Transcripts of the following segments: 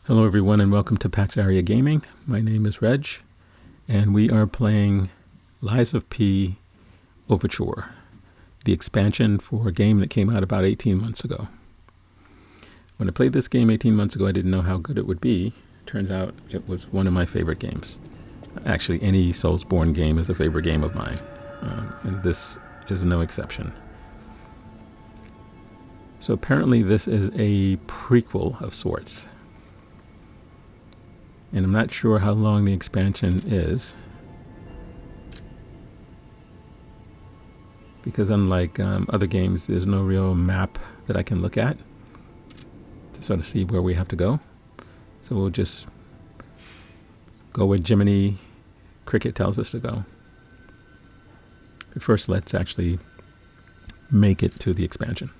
Hello everyone and welcome to Pax Area Gaming. My name is Reg and we are playing Lies of P Overture, the expansion for a game that came out about 18 months ago. When I played this game 18 months ago, I didn't know how good it would be. Turns out it was one of my favorite games. Actually, any soulsborne game is a favorite game of mine, and this is no exception. So apparently this is a prequel of sorts. And I'm not sure how long the expansion is, because unlike other games, there's no real map that I can look at to sort of see where we have to go. So we'll just go where Jiminy Cricket tells us to go. But first, let's actually make it to the expansion.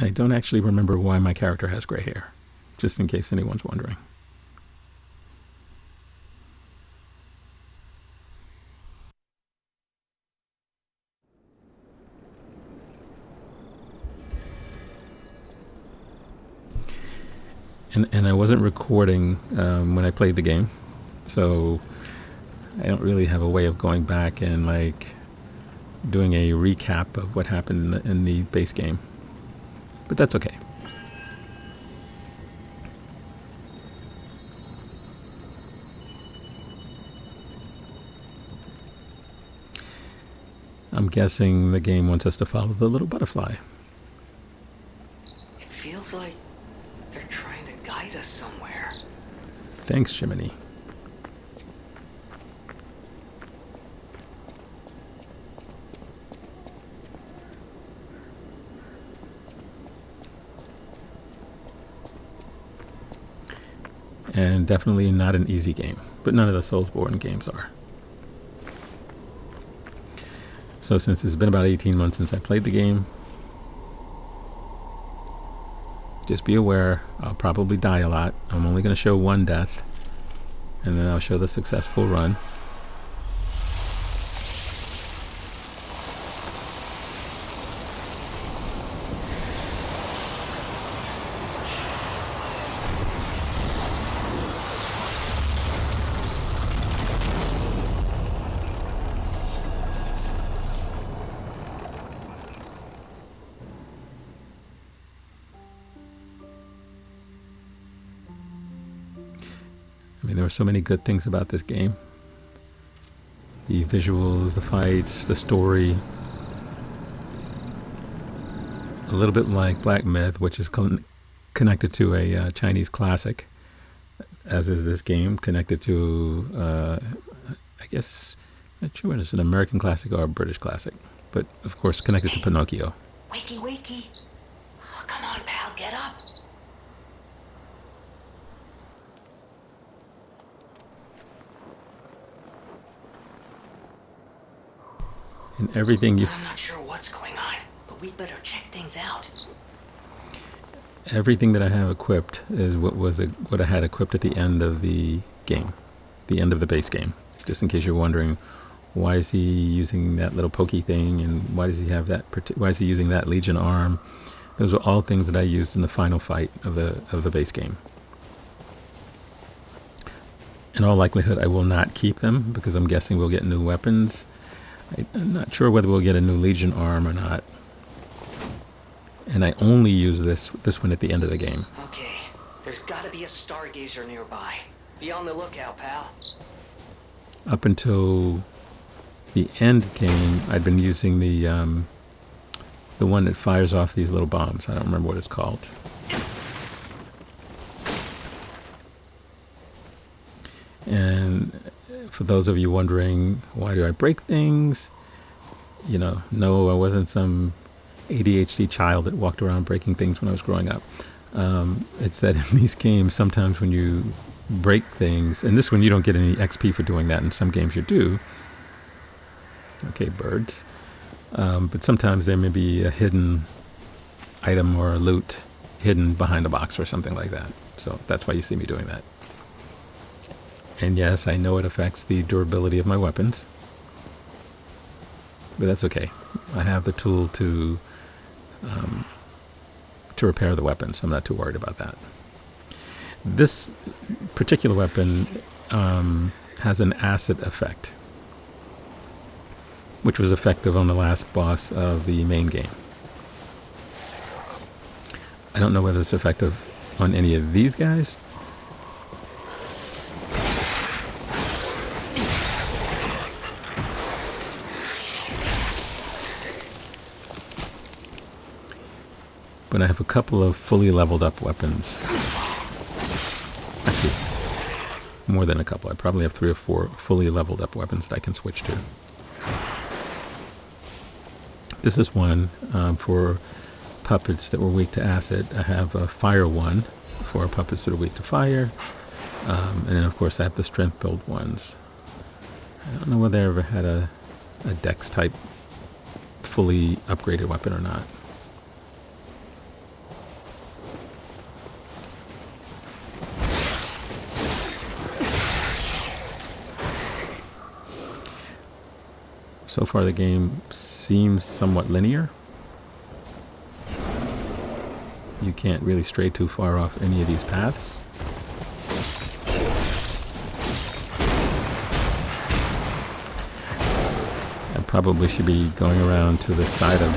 I don't actually remember why my character has gray hair, just in case anyone's wondering. And I wasn't recording when I played the game, so I don't really have a way of going back and like doing a recap of what happened in the base game. But that's okay. I'm guessing the game wants us to follow the little butterfly. It feels like they're trying to guide us somewhere. Thanks, Jiminy. And definitely not an easy game, but none of the soulsborne games are. So since it's been about 18 months since I played the game, just be aware I'll probably die a lot. I'm only going to show one death, and then I'll show the successful run. I mean, there were so many good things about this game. The visuals, the fights, the story. A little bit like Black Myth, which is connected to a Chinese classic, as is this game, connected to, I guess, not sure whether it's an American classic or a British classic, but of course connected to Pinocchio. Wakey, wakey. Oh, come on, pal, get up. And everything you... I'm not sure what's going on, but we'd better check things out. Everything that I have equipped is what I had equipped at the end of the game, the end of the base game. Just in case you're wondering, why is he using that little pokey thing, and why does he have that? Why is he using that Legion arm? Those are all things that I used in the final fight of the base game. In all likelihood, I will not keep them because I'm guessing we'll get new weapons. I'm not sure whether we'll get a new Legion arm or not. And I only use this one at the end of the game. Okay, there's gotta be a stargazer nearby. Be on the lookout, pal. Up until the end game, I'd been using the one that fires off these little bombs. I don't remember what it's called. And for those of you wondering, why do I break things? You know, no, I wasn't some ADHD child that walked around breaking things when I was growing up. It's that in these games, sometimes when you break things, and this one you don't get any XP for doing that. In some games you do. Okay, birds. But sometimes there may be a hidden item or a loot hidden behind a box or something like that. So that's why you see me doing that. And yes, I know it affects the durability of my weapons. But that's okay. I have the tool to repair the weapon, so I'm not too worried about that. This particular weapon has an acid effect, which was effective on the last boss of the main game. I don't know whether it's effective on any of these guys. But I have a couple of fully leveled up weapons. Actually, more than a couple. I probably have 3 or 4 fully leveled up weapons that I can switch to. This is one for puppets that were weak to acid. I have a fire one for puppets that are weak to fire. And then, of course, I have the strength build ones. I don't know whether I ever had a dex type fully upgraded weapon or not. So far the game seems somewhat linear. You can't really stray too far off any of these paths. I probably should be going around to the side of...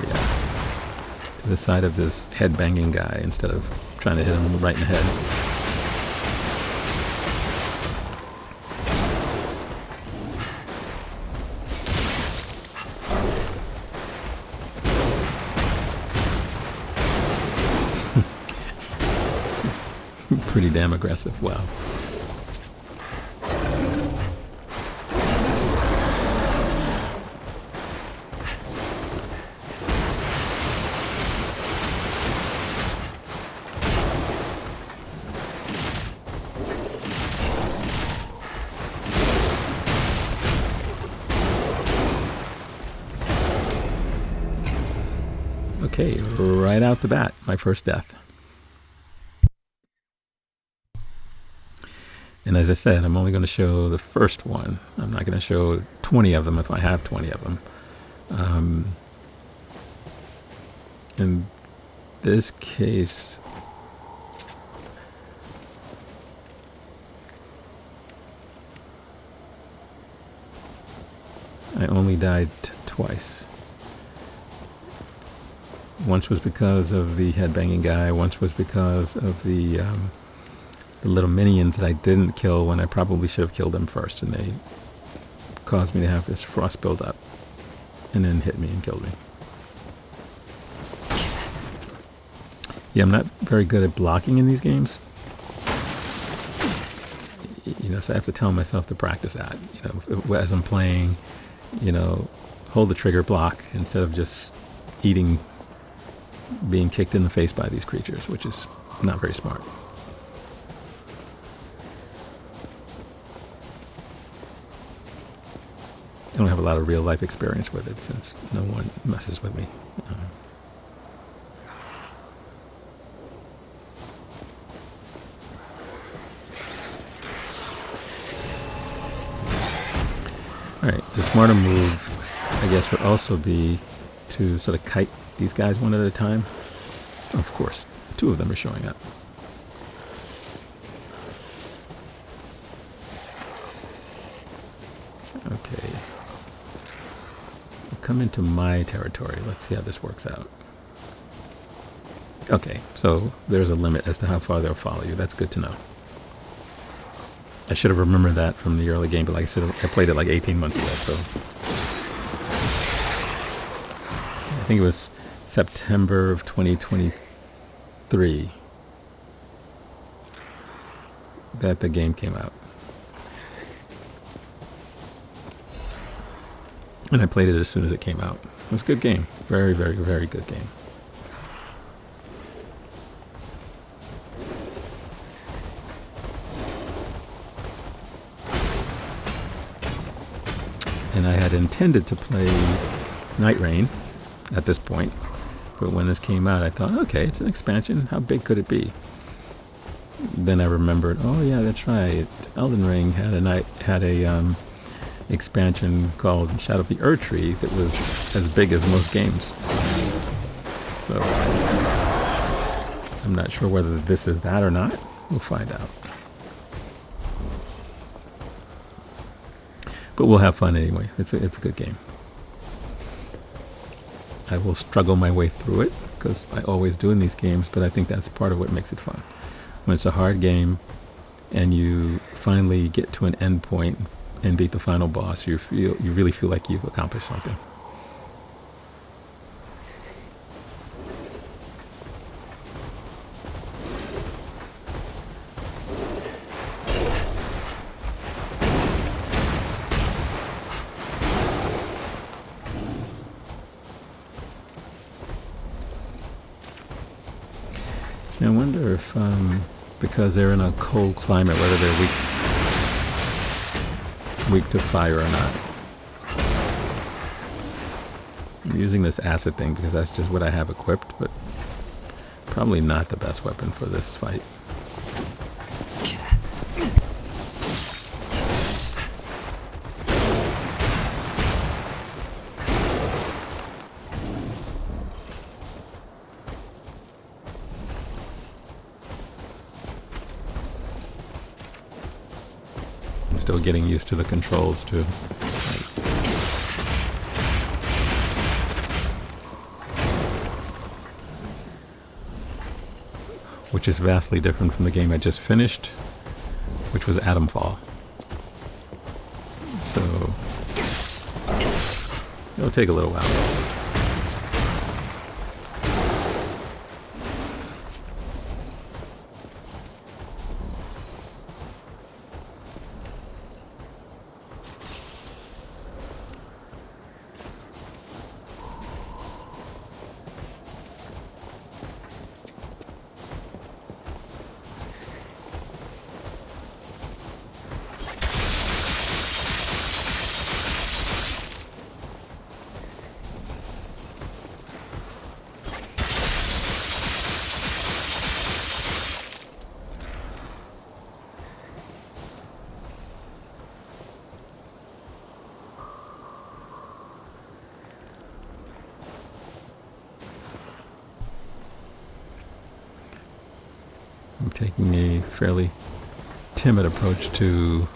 yeah, to the side of this head-banging guy instead of trying to hit him right in the head. Pretty damn aggressive. Wow. Okay, right out the bat, my first death. And as I said, I'm only going to show the first one. I'm not going to show 20 of them if I have 20 of them. In this case, I only died twice. Once was because of the headbanging guy. Once was because of the little minions that I didn't kill when I probably should have killed them first, and they caused me to have this frost build up and then hit me and killed me. Yeah, I'm not very good at blocking in these games. You know, so I have to tell myself to practice that. You know, as I'm playing, you know, hold the trigger, block, instead of just being kicked in the face by these creatures, which is not very smart. I don't have a lot of real life experience with it since no one messes with me. Alright, the smarter move, I guess, would also be to sort of kite these guys one at a time. Of course, 2 of them are showing up. Okay. Come into my territory. Let's see how this works out. Okay, so there's a limit as to how far they'll follow you. That's good to know. I should have remembered that from the early game, but like I said, I played it like 18 months ago, so... I think it was September of 2023 that the game came out. And I played it as soon as it came out. It was a good game. Very, very, very good game. And I had intended to play Night Rain at this point. But when this came out, I thought, okay, it's an expansion. How big could it be? then I remembered, oh yeah, that's right. Elden Ring had a expansion called Shadow of the Ur Tree that was as big as most games. So I'm not sure whether this is that or not. We'll find out. But we'll have fun anyway. It's a good game. I will struggle my way through it, because I always do in these games, but I think that's part of what makes it fun. When it's a hard game and you finally get to an end point and beat the final boss, you really feel like you've accomplished something. I wonder if, because they're in a cold climate, whether they're weak to fire or not. I'm using this acid thing because that's just what I have equipped, but probably not the best weapon for this fight. Still getting used to the controls too. Which is vastly different from the game I just finished, which was Atomfall. So it'll take a little while. I'm taking a fairly timid approach to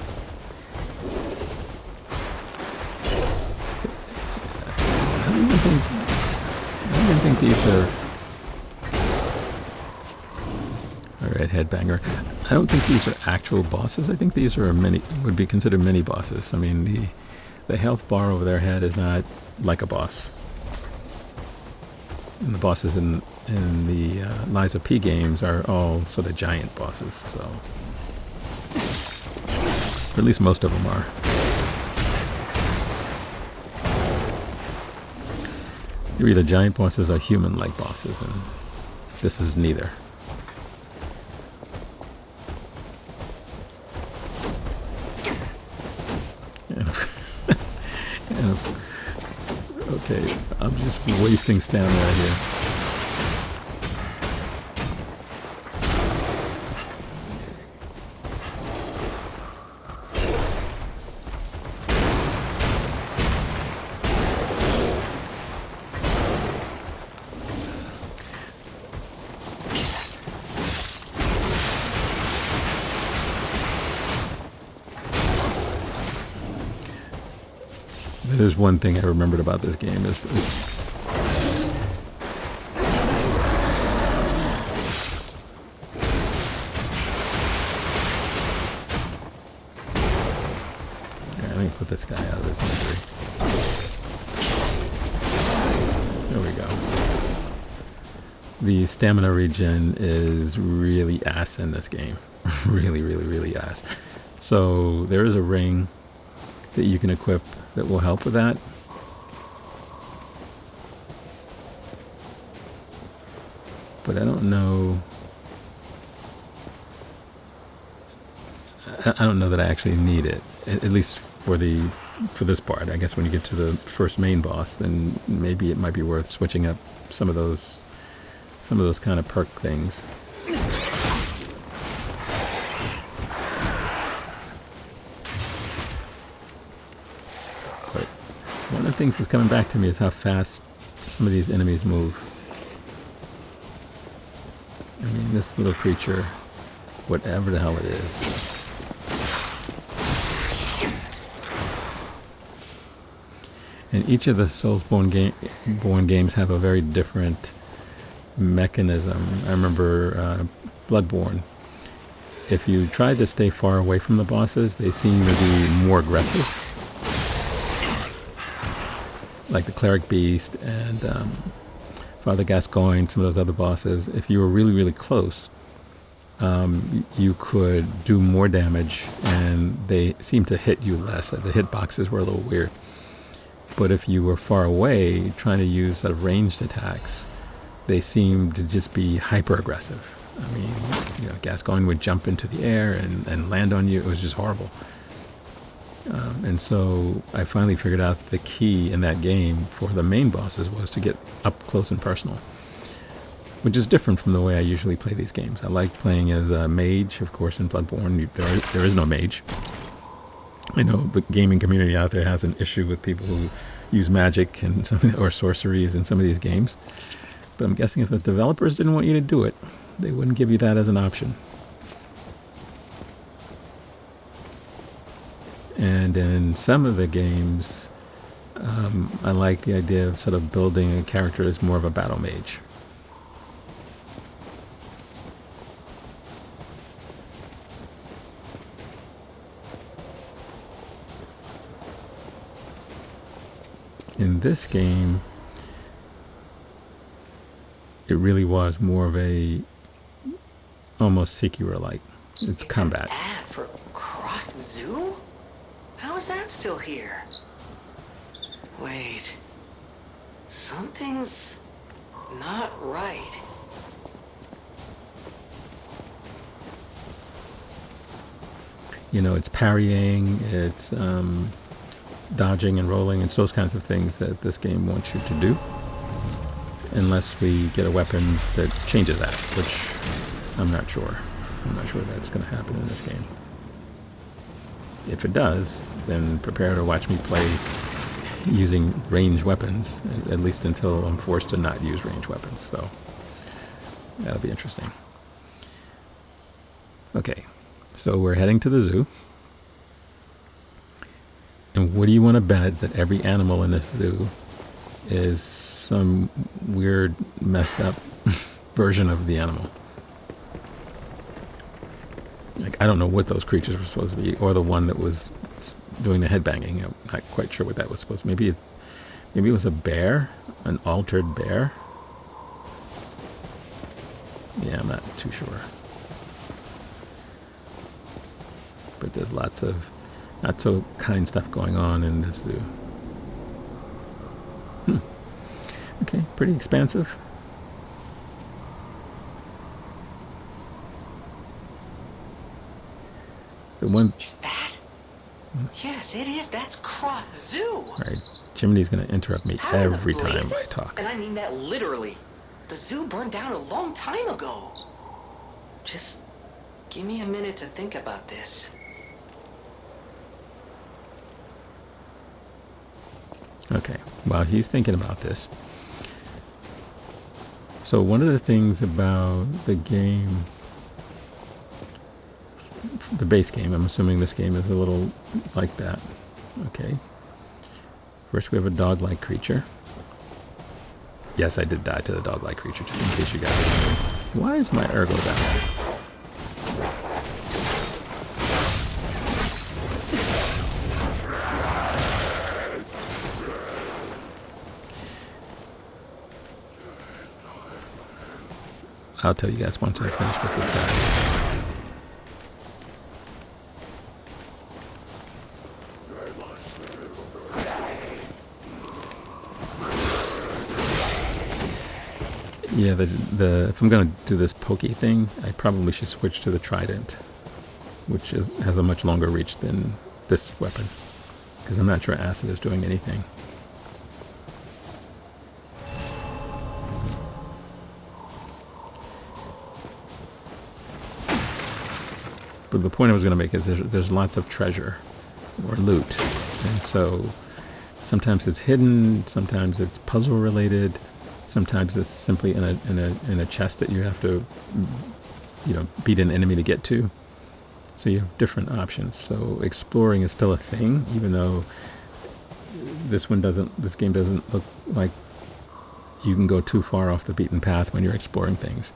I don't even think these are alright, headbanger. I don't think these are actual bosses. I think these are would be considered mini bosses. I mean, the health bar over their head is not like a boss. And the bosses in the Liza P games are all sort of giant bosses, so or at least most of them are. They're either giant bosses or human-like bosses, and this is neither. Okay, I'm just wasting stamina here. There's one thing I remembered about this game is let me put this guy out of his misery. There we go. The stamina regen is really ass in this game. really ass. So there is a ring that you can equip that will help with that. But I don't know. I don't know that I actually need it, at least for this part. I guess when you get to the first main boss, then maybe it might be worth switching up some of those kind of perk things. things that's coming back to me is how fast some of these enemies move. I mean, this little creature, whatever the hell it is. And each of the Soulsborne games have a very different mechanism. I remember Bloodborne. If you tried to stay far away from the bosses, they seem to be more aggressive. Like the Cleric Beast and Father Gascoigne, some of those other bosses. If you were really, really close, you could do more damage, and they seemed to hit you less. The hitboxes were a little weird. But if you were far away, trying to use sort of ranged attacks, they seemed to just be hyper-aggressive. I mean, you know, Gascoigne would jump into the air and land on you. It was just horrible. And so I finally figured out that the key in that game for the main bosses was to get up close and personal, which is different from the way I usually play these games. I like playing as a mage. Of course, in Bloodborne, there is no mage. I know the gaming community out there has an issue with people who use magic and or sorceries in some of these games. But I'm guessing if the developers didn't want you to do it, they wouldn't give you that as an option. And in some of the games, I like the idea of sort of building a character as more of a battle mage. In this game, it really was more of a almost Sekiro-like. It's combat. An ad for Krat Zoo? How is that still here? Wait. Something's not right. You know, it's parrying, it's dodging and rolling. It's those kinds of things that this game wants you to do. Unless we get a weapon that changes that, which I'm not sure. I'm not sure that's going to happen in this game. If it does, then prepare to watch me play using ranged weapons, at least until I'm forced to not use ranged weapons. So that'll be interesting. Okay, so we're heading to the zoo. And what do you want to bet that every animal in this zoo is some weird, messed up version of the animal? Like, I don't know what those creatures were supposed to be, or the one that was doing the headbanging. I'm not quite sure what that was supposed to be. Maybe it was a bear, an altered bear. Yeah, I'm not too sure. But there's lots of not so kind stuff going on in this zoo. Okay, pretty expansive. The one... Is that? Yes, it is. That's Krat Zoo. Right. Jiminy's going to interrupt me every time I talk. And I mean that literally. The zoo burned down a long time ago. Just give me a minute to think about this. Okay, while he's thinking about this. So one of the things about the game, the base game, I'm assuming this game is a little like that. Okay. First we have a dog-like creature. Yes, I did die to the dog-like creature, just in case you guys are wondering. Why is my ergo down? I'll tell you guys once I finish with this guy. Yeah, if I'm going to do this pokey thing, I probably should switch to the trident, which has a much longer reach than this weapon, because I'm not sure acid is doing anything. But the point I was going to make is there's lots of treasure or loot, and so Sometimes it's hidden, sometimes it's puzzle related, sometimes it's simply in a chest that you have to, beat an enemy to get to. So you have different options. So exploring is still a thing, even though this game doesn't look like you can go too far off the beaten path when you're exploring things.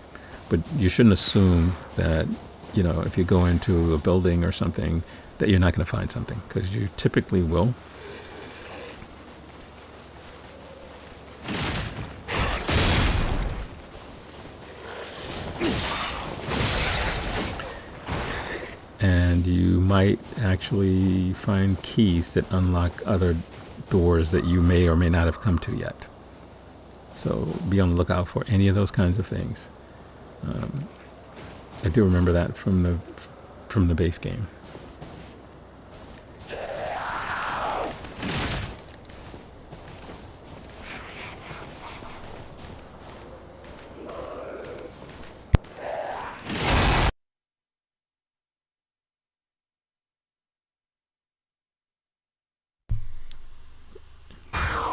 But you shouldn't assume that, if you go into a building or something, that you're not going to find something, because you typically will. And you might actually find keys that unlock other doors that you may or may not have come to yet. So be on the lookout for any of those kinds of things. I do remember that from the base game.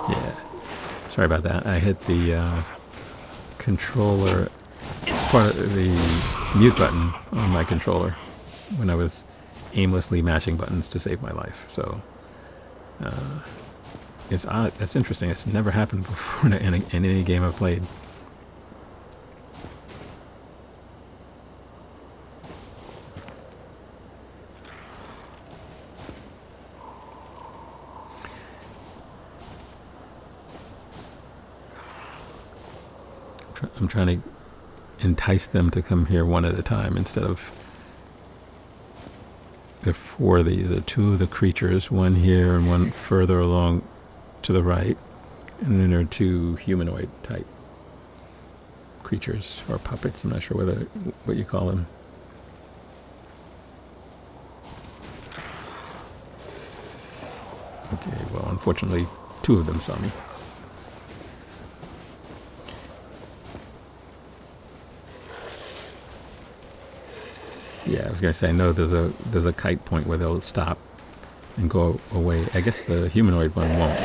Yeah, sorry about that. I hit the controller, part of the mute button on my controller when I was aimlessly mashing buttons to save my life. So it's odd. That's interesting. It's never happened before in any game I've played. I'm trying to entice them to come here one at a time instead of... There are 4 of these. There are 2 of the creatures, one here and one further along to the right. And then there are 2 humanoid type creatures, or puppets. I'm not sure what you call them. Okay, well, unfortunately, 2 of them saw me. Yeah, I was going to say, I know there's a kite point where they'll stop and go away. I guess the humanoid one won't.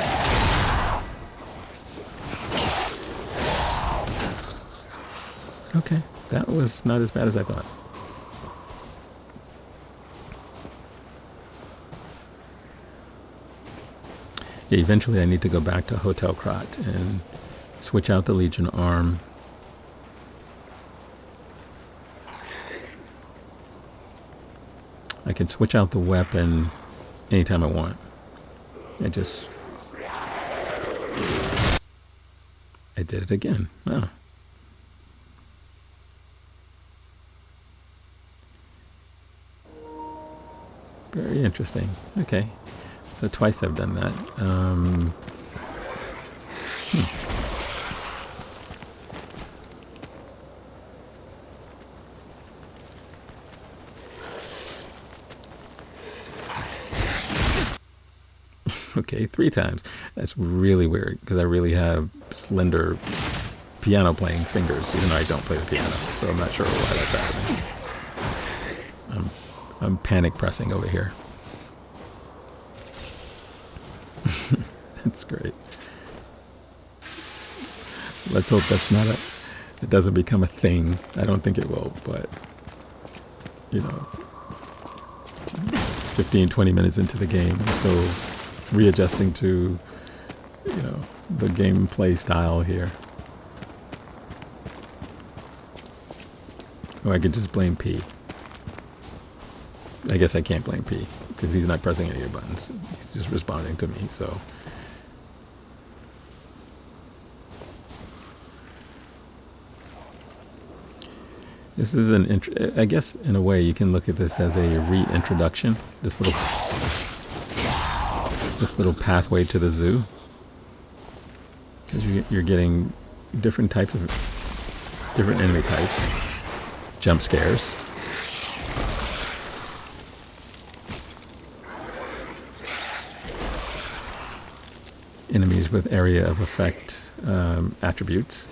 Okay, that was not as bad as I thought. Yeah, eventually I need to go back to Hotel Krat and switch out the Legion arm. I can switch out the weapon anytime I want. I did it again. Wow. Very interesting. Okay. So twice I've done that. Okay, 3 times. That's really weird, because I really have slender piano playing fingers, even though I don't play the piano, so I'm not sure why that's happening. I'm panic pressing over here. That's great. Let's hope it doesn't become a thing. I don't think it will, but 15, 20 minutes into the game, I'm still readjusting to, the gameplay style here. Or I could just blame P. I guess I can't blame P, because he's not pressing any of the buttons. He's just responding to me, so... This is I guess in a way you can look at this as a reintroduction. This little pathway to the zoo, because you're getting different enemy types, jump scares, enemies with area of effect attributes.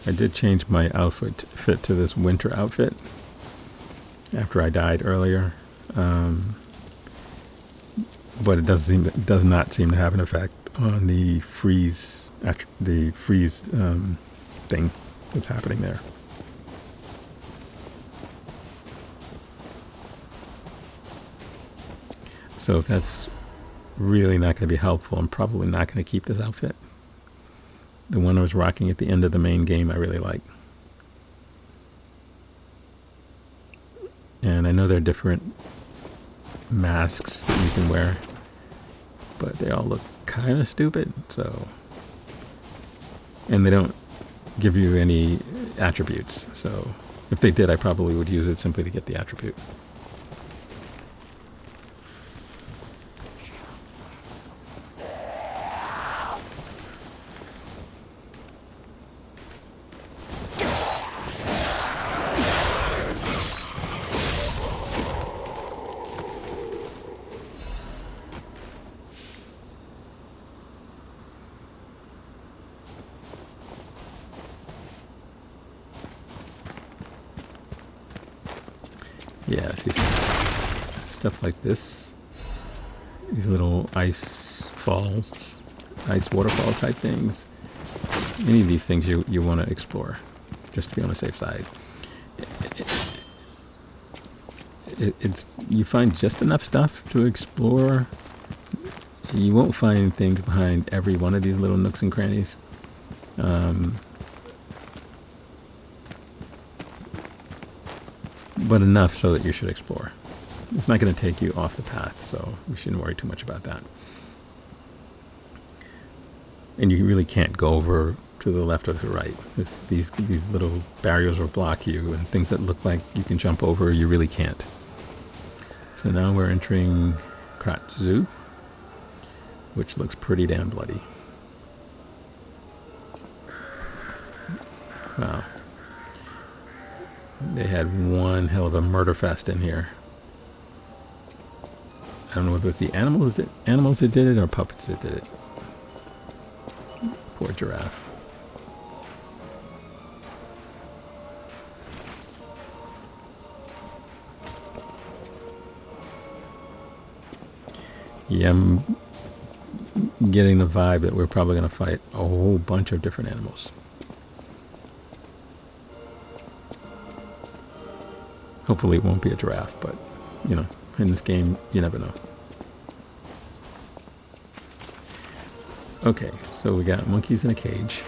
I did change my outfit to this winter outfit after I died earlier, but it does not seem to have an effect on the freeze thing that's happening there. So if that's really not going to be helpful, I'm probably not going to keep this outfit. The one I was rocking at the end of the main game I really like. And I know there are different masks that you can wear, but they all look kind of stupid, so... And they don't give you any attributes, so if they did, I probably would use it simply to get the attribute. Yeah, see stuff like this. These little ice falls, ice waterfall type things. Any of these things you want to explore, just to be on the safe side. It's you find just enough stuff to explore. You won't find things behind every one of these little nooks and crannies. But enough so that you should explore. It's not going to take you off the path, so we shouldn't worry too much about that. And you really can't go over to the left or to the right. These little barriers will block you, and things that look like you can jump over, you really can't. So now we're entering Krat Zoo, which looks pretty damn bloody. Wow. They had one hell of a murder fest in here. I don't know if it was the animals that did it or puppets that did it. Poor giraffe. Yeah, I'm getting the vibe that we're probably going to fight a whole bunch of different animals. Hopefully it won't be a giraffe, but, you know, in this game, you never know. Okay, so we got monkeys in a cage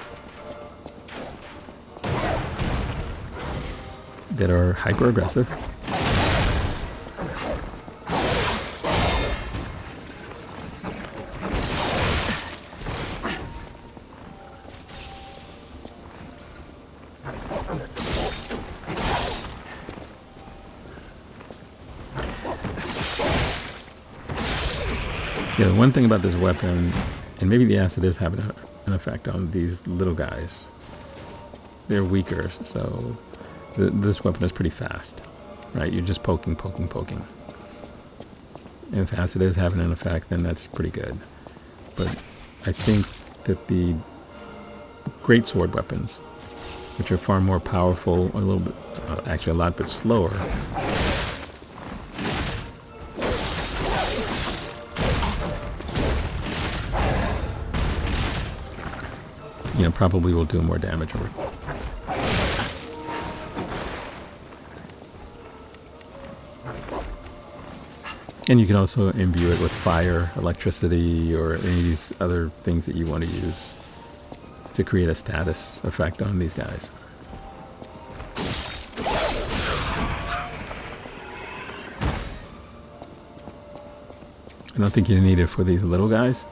that are hyper-aggressive. Yeah, one thing about this weapon, and maybe the acid is having an effect on these little guys. They're weaker, so this weapon is pretty fast, right? You're just poking. And if acid is having an effect, then that's pretty good. But I think that the great sword weapons, which are far more powerful, a little bit, actually a lot bit slower, you know, probably will do more damage. And you can also imbue it with fire, electricity, or any of these other things that you want to use to create a status effect on these guys. I don't think you need it for these little guys.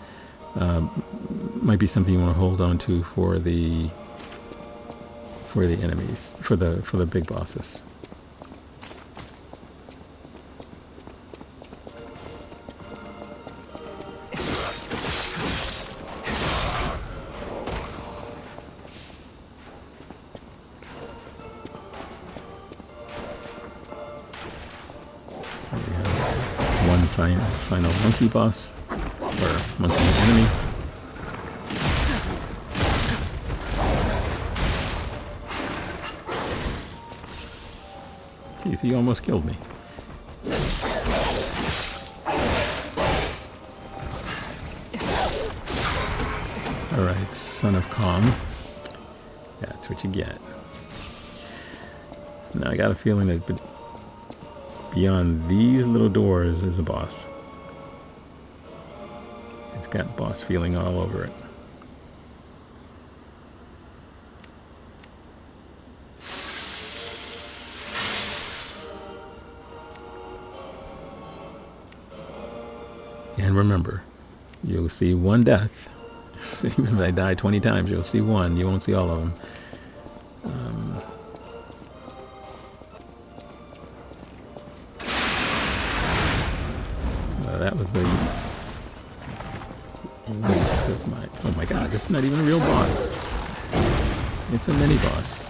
Might be something you want to hold on to for the enemies, for the big bosses. We have one final monkey boss, or monkey enemy. Jeez, he almost killed me. Alright, Son of Calm. Yeah, that's what you get. Now I got a feeling that beyond these little doors is a boss. It's got boss feeling all over it. And remember, you'll see one death. Even if I die 20 times, you'll see one. You won't see all of them. That was the waste of my... Oh my god, this is not even a real boss. It's a mini boss.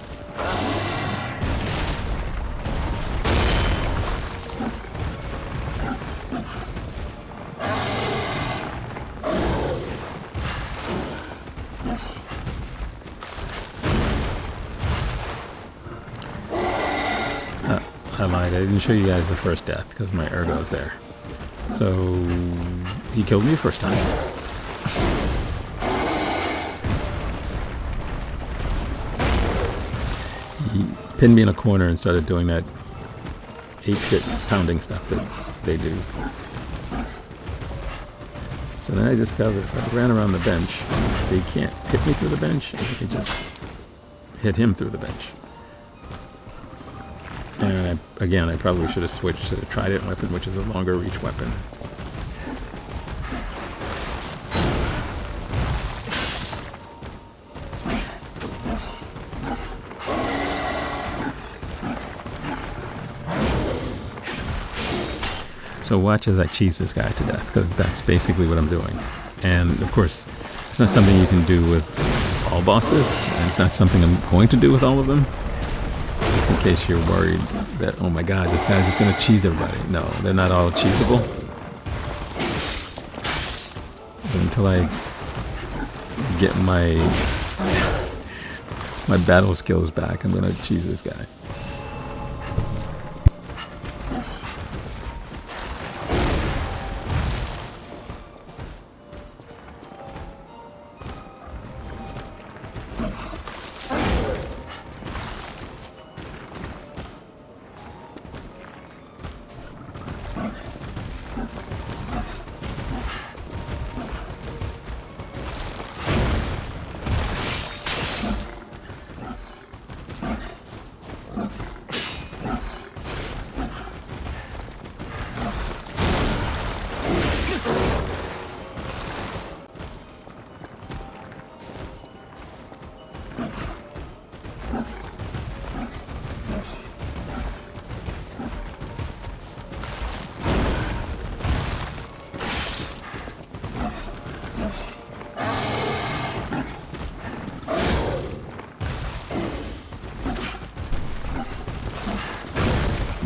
I lied, I didn't show you guys the first death because my ergo's there. So he killed me the first time. He pinned me in a corner and started doing that 8-bit pounding stuff that they do. So then I discovered if I ran around the bench, they can't hit me through the bench, and they can just hit him through the bench. And again, I probably should have switched to the Trident weapon, which is a longer reach weapon. So watch as I cheese this guy to death, because that's basically what I'm doing. And of course, it's not something you can do with all bosses, and it's not something I'm going to do with all of them. Just in case you're worried that, oh my god, this guy's just going to cheese everybody. No, they're not all cheesable. But until I get my battle skills back, I'm going to cheese this guy.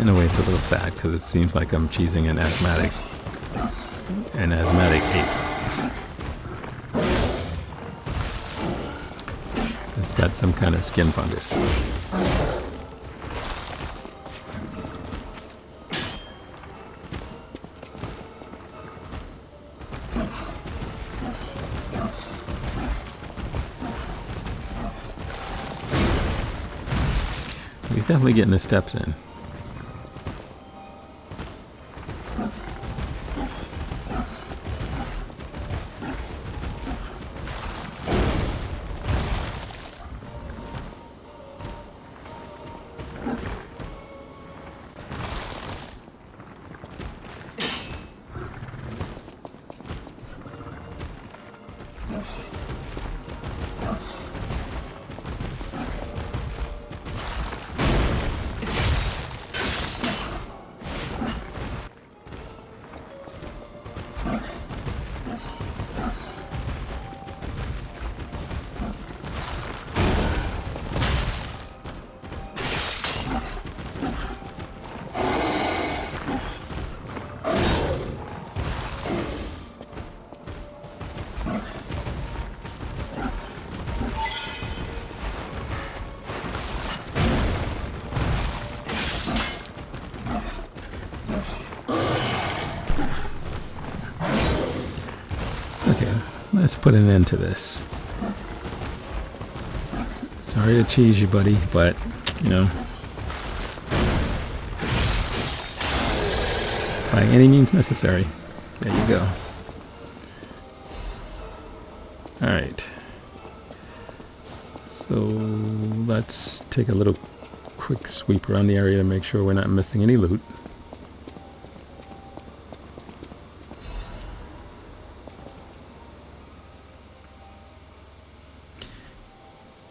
In a way, it's a little sad because it seems like I'm cheesing an asthmatic ape. It's got some kind of skin fungus. He's definitely getting his steps in. let's put an end to this. Sorry to cheese you, buddy, but, you know, by any means necessary. There you go. Alright. So let's take a little quick sweep around the area to make sure we're not missing any loot.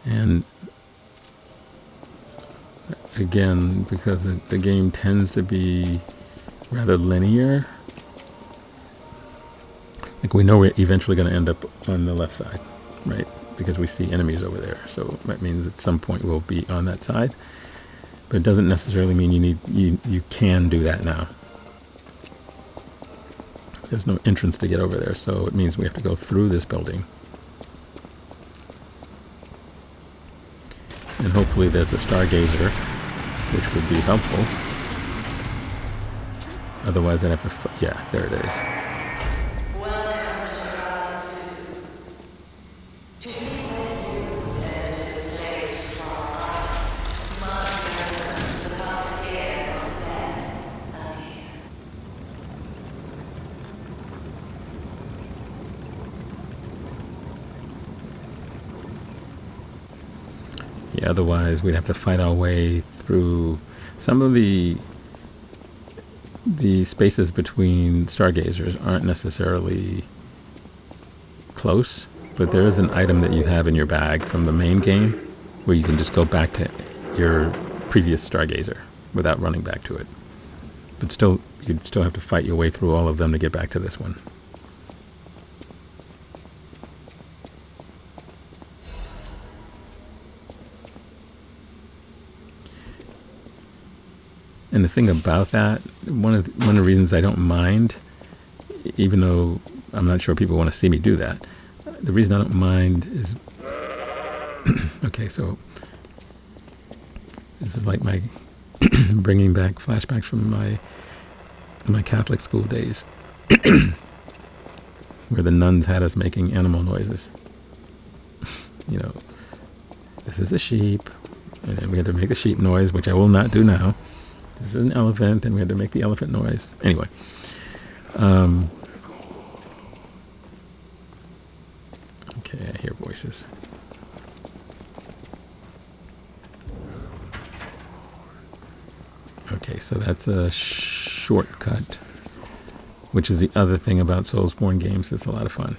And again, because the game tends to be rather linear, like we know we're eventually going to end up on the left side, right? Because we see enemies over there. So that means at some point we'll be on that side. But it doesn't necessarily mean you can do that now. There's no entrance to get over there, so it means we have to go through this building. And hopefully there's a stargazer, which would be helpful. Otherwise I'd have to, yeah, there it is. Welcome to Krat Zoo. To be with this place for monsters, the puppeteer of death, are here. Yeah, otherwise we'd have to fight our way through some of the spaces between stargazers aren't necessarily close, but there is an item that you have in your bag from the main game where you can just go back to your previous stargazer without running back to it. But still, you'd still have to fight your way through all of them to get back to this one. And the thing about that, one of the reasons I don't mind, even though I'm not sure people want to see me do that, the reason I don't mind is, okay, so this is like my bringing back flashbacks from my Catholic school days, where the nuns had us making animal noises. You know, this is a sheep, and then we had to make the sheep noise, which I will not do now. This is an elephant, and we had to make the elephant noise. Anyway. Okay, I hear voices. Okay, so that's a shortcut, which is the other thing about Soulsborne games that's a lot of fun.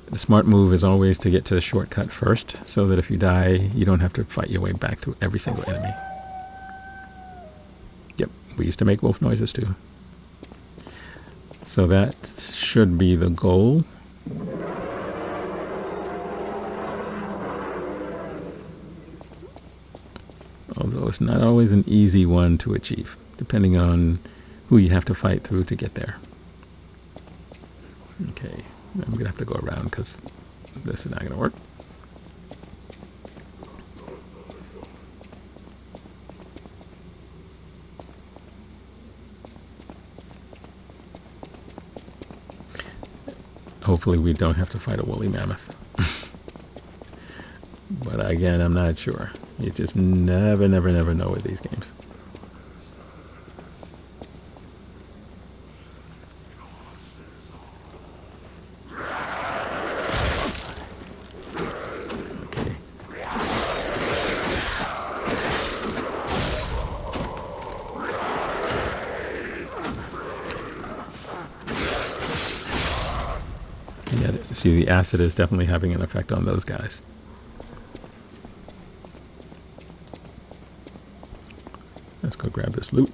The smart move is always to get to the shortcut first, so that if you die, you don't have to fight your way back through every single enemy. Yep, we used to make wolf noises too. So that should be the goal. Although it's not always an easy one to achieve, depending on who you have to fight through to get there. Okay, I'm going to have to go around because this is not going to work. Hopefully we don't have to fight a woolly mammoth. But again, I'm not sure. You just never know with these games. Okay. Yeah, see, the acid is definitely having an effect on those guys. Let's go grab this loot.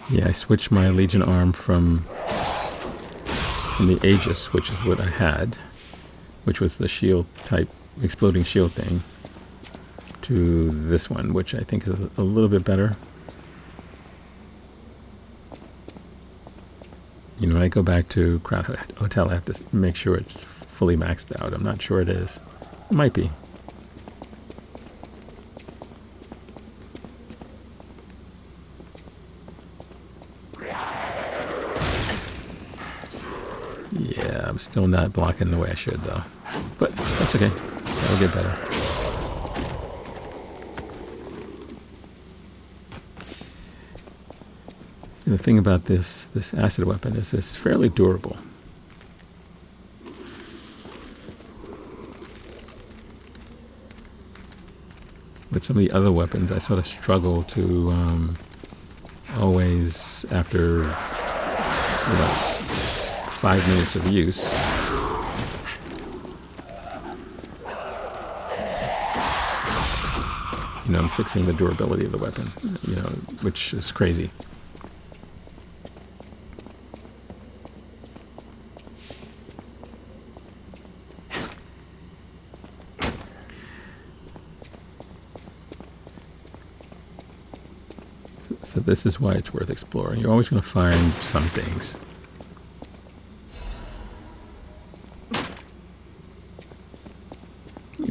Yeah, I switched my Legion arm from the Aegis, which is what I had, which was the shield type, exploding shield thing, to this one, which I think is a little bit better. You know, when I go back to Krat Hotel, I have to make sure it's fully maxed out. I'm not sure it is. It might be. Yeah, I'm still not blocking the way I should, though. But that's okay. That'll get better. And the thing about this acid weapon is it's fairly durable. With some of the other weapons, I sort of struggle to always, after 5 minutes of use, I'm fixing the durability of the weapon, which is crazy. So this is why it's worth exploring. You're always going to find some things.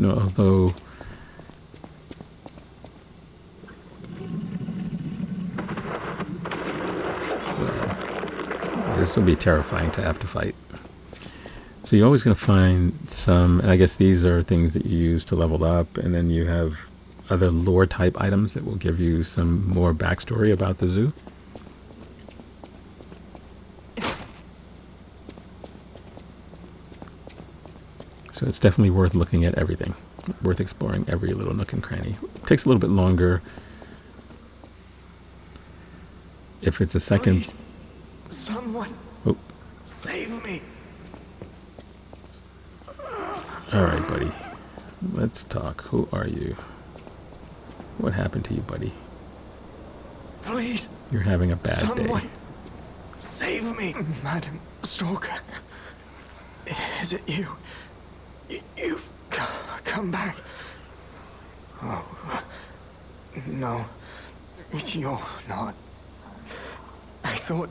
Although this will be terrifying to have to fight. So you're always going to find some, and I guess these are things that you use to level up, and then you have other lore type items that will give you some more backstory about the zoo. So it's definitely worth looking at everything, worth exploring every little nook and cranny. It takes a little bit longer if it's a second. Please, someone, save me. All right, buddy. Let's talk. Who are you? What happened to you, buddy? Please. You're having a bad Someone, day. save me. Madam Stalker. Is it you? You've come back. Oh, no. You're not. I thought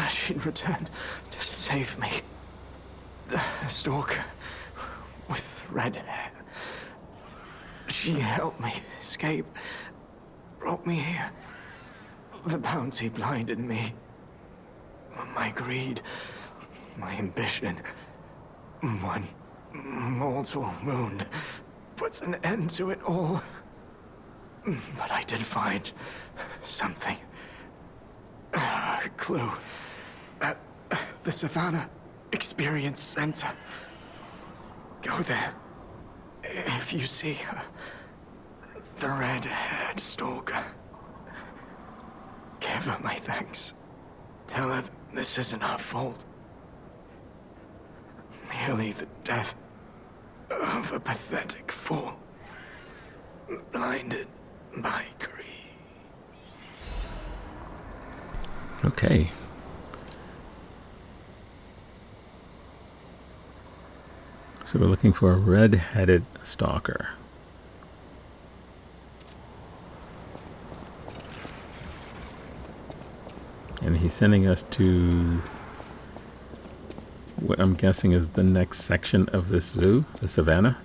she'd return to save me. The Stalker with red hair. She helped me escape, brought me here. The bounty blinded me. My greed, my ambition, one mortal wound puts an end to it all. But I did find something. A clue at the Savannah Experience Center. Go there. If you see her, the red-haired stalker, give her my thanks. Tell her this isn't her fault. Merely the death of a pathetic fool, blinded by greed. Okay. So we're looking for a red-headed stalker. And he's sending us to what I'm guessing is the next section of this zoo, the savannah.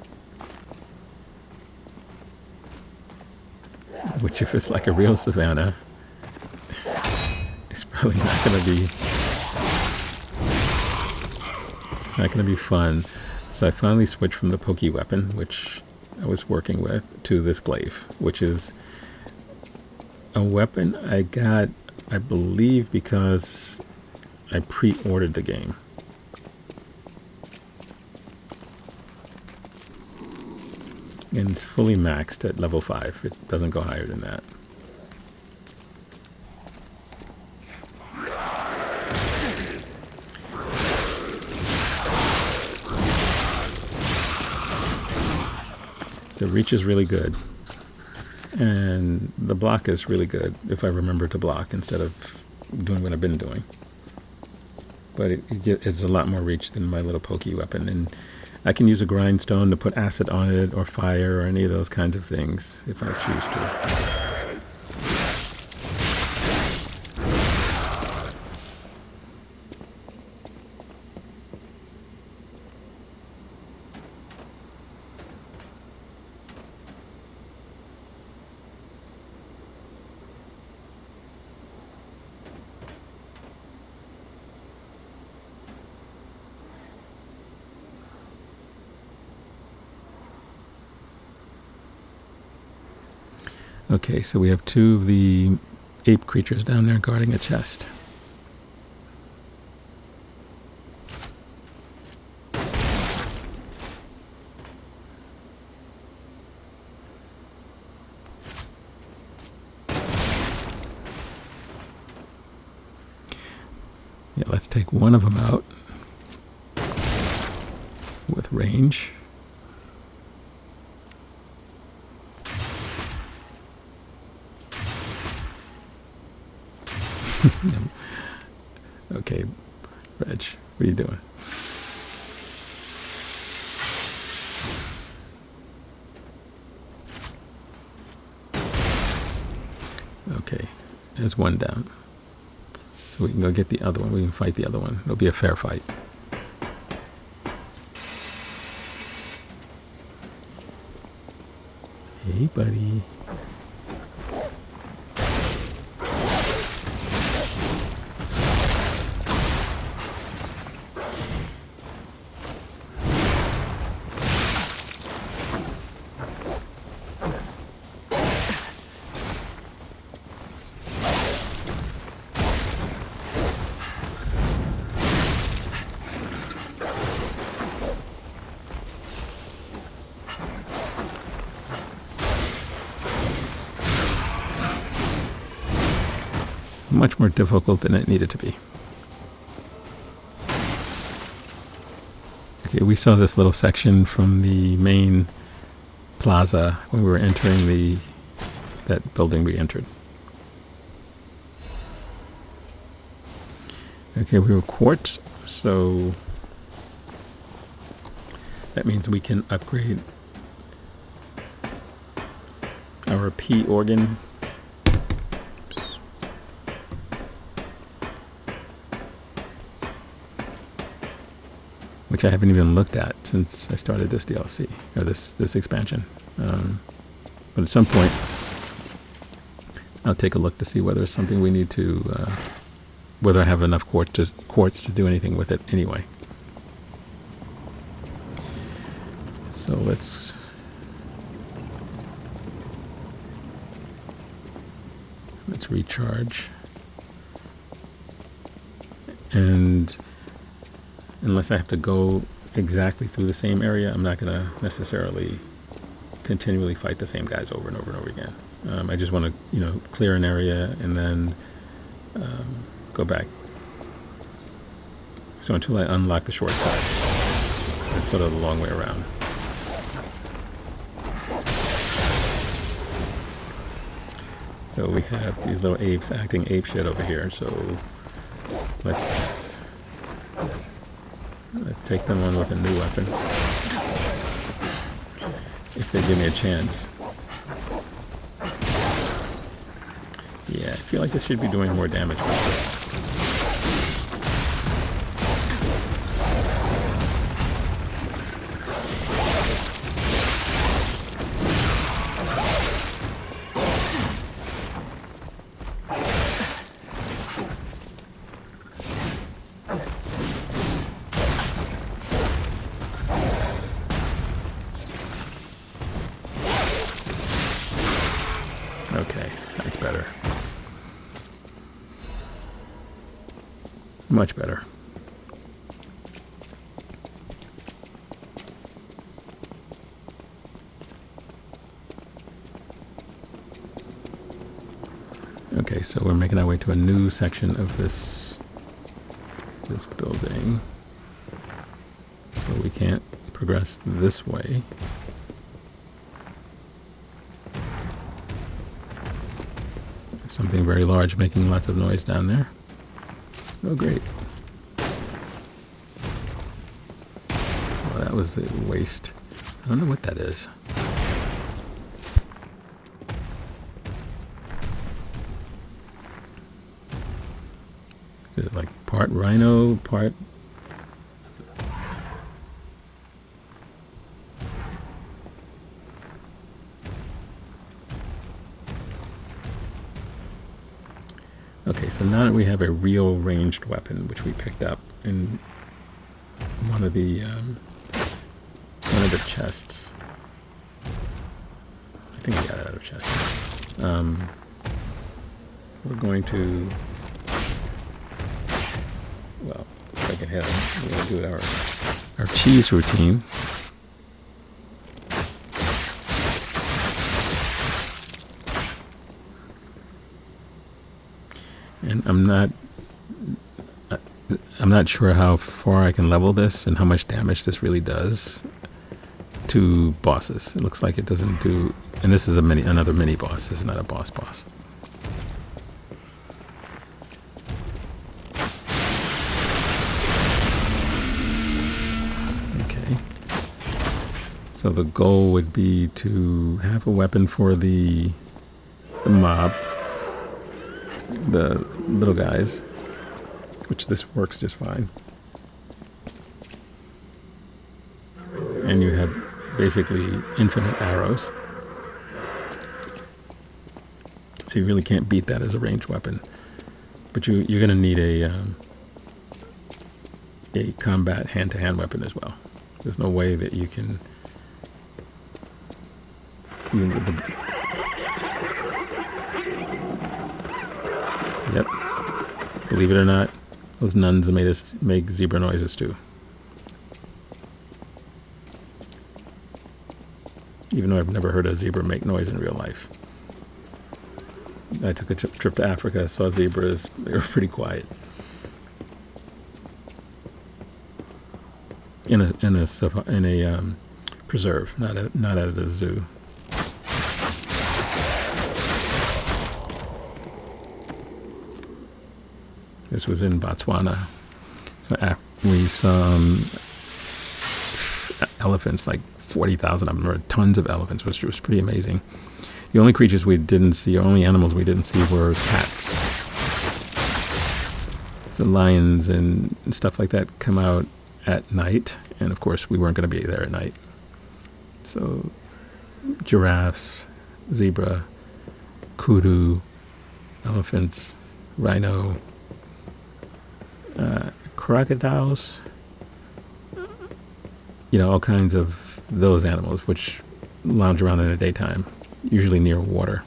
Which, if it's like a real savannah, it's probably not going to be... It's not going to be fun. So I finally switched from the pokey weapon, which I was working with, to this glaive, which is a weapon I got, I believe, because I pre-ordered the game. And it's fully maxed at level 5. It doesn't go higher than that. The reach is really good, and the block is really good if I remember to block instead of doing what I've been doing. But it's a lot more reach than my little pokey weapon, and I can use a grindstone to put acid on it, or fire, or any of those kinds of things if I choose to. Okay, so we have two of the ape creatures down there guarding a chest. Yeah, let's take one of them out with range. Okay, Reg, what are you doing? Okay, there's one down. So we can go get the other one. We can fight the other one. It'll be a fair fight. Hey, buddy. Much more difficult than it needed to be. Okay, we saw this little section from the main plaza when we were entering that building we entered. Okay, we were quartz, so that means we can upgrade our P organ. Which I haven't even looked at since I started this DLC, or this expansion. But at some point, I'll take a look to see whether it's something we need to, whether I have enough quartz to do anything with it anyway. So let's recharge. And unless I have to go exactly through the same area, I'm not going to necessarily continually fight the same guys over and over and over again. I just want to, clear an area and then go back. So until I unlock the shortcut, it's sort of the long way around. So we have these little apes acting ape shit over here. So let's take them on with a new weapon. If they give me a chance. Yeah, I feel like this should be doing more damage with this. Okay, that's better. Much better. Okay, so we're making our way to a new section of this building. So we can't progress this way. Something very large making lots of noise down there. Oh, great. Well, that was a waste. I don't know what that is. Is it like part rhino, part... Okay, so now that we have a real ranged weapon, which we picked up in one of the chests. I think I got it out of chest. We're going to, well, if I can hit him, we're going to do our cheese routine. And I'm not sure how far I can level this and how much damage this really does to bosses. It looks like it doesn't do, and this is another mini boss. This is not a boss. Okay. So the goal would be to have a weapon for the mob, the little guys, which this works just fine. And you have basically infinite arrows. So you really can't beat that as a ranged weapon. But you're going to need a combat hand-to-hand weapon as well. There's no way that you can, even with the, yep, believe it or not, those nuns made us make zebra noises too. Even though I've never heard a zebra make noise in real life. I took a trip to Africa, saw zebras. They were pretty quiet. In a preserve, not at a zoo. This was in Botswana. So we saw elephants, like 40,000 of them, or tons of elephants, which was pretty amazing. The only creatures we didn't see, or only animals we didn't see, were cats. So lions and stuff like that come out at night, and of course we weren't going to be there at night. So giraffes, zebra, kudu, elephants, rhino, crocodiles, all kinds of those animals which lounge around in the daytime, usually near water.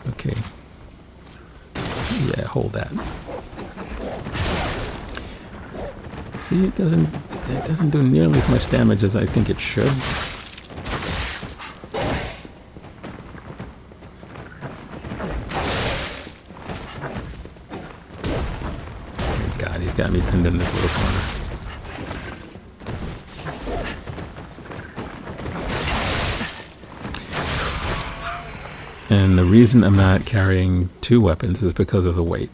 Okay. Yeah, hold that. See, it doesn't do nearly as much damage as I think it should. God, he's got me pinned in this little corner. And the reason I'm not carrying two weapons is because of the weight.